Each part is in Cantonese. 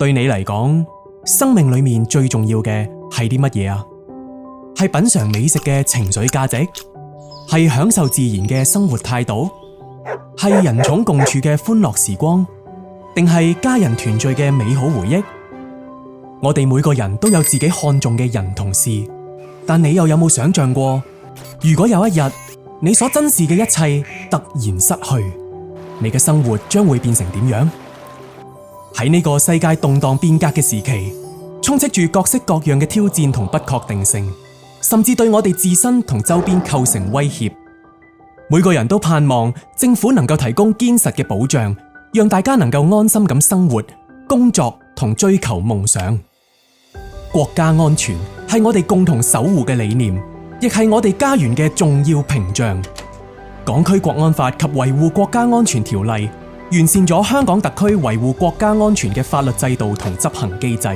對你嚟講，生命裏面最重要嘅係啲乜嘢啊？係品嘗美食嘅情緒價值，係享受自然嘅生活態度，係人寵共處嘅歡樂時光，定係家人團聚嘅美好回憶？我哋每個人都有自己看重嘅人同事，但你又有冇想象過，如果有一日你所珍視嘅一切突然失去，你嘅生活將會變成點樣？喺呢個世界動盪變革嘅時期，充斥住各式各樣嘅挑戰同不確定性，甚至對我哋自身同周邊構成威脅。每個人都盼望政府能夠提供堅實嘅保障，讓大家能夠安心咁生活、工作同追求夢想。國家安全係我哋共同守護嘅理念，亦係我哋家園嘅重要屏障。港區國安法及維護國家安全條例完善咗香港特區維護國家安全嘅法律制度同執行機制，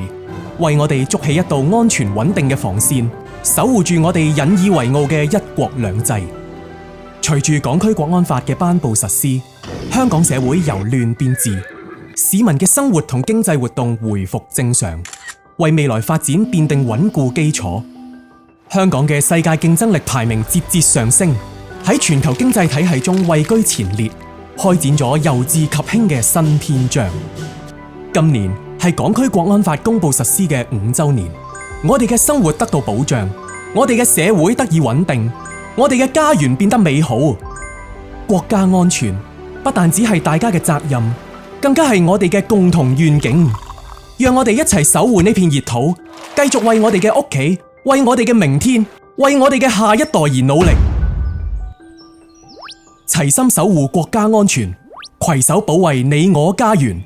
為我哋築起一道安全穩定嘅防線，守護住我哋引以為傲嘅一國兩制。隨住港區國安法嘅頒布實施，香港社會由亂變治，市民嘅生活同經濟活動回復正常，為未來發展奠定穩固基礎。香港嘅世界競爭力排名節節上升，喺全球經濟體系中位居前列，開展咗由治及興嘅新篇章。今年係港區國安法公布實施嘅5週年，我哋嘅生活得到保障，我哋嘅社會得以穩定，我哋嘅家園變得美好。國家安全不但只係大家嘅責任，更加係我哋嘅共同願景。讓我哋一齊守護呢片熱土，繼續為我哋嘅屋企、為我哋嘅明天、為我哋嘅下一代而努力。齊心守護國家安全，攜手保衛你我家園。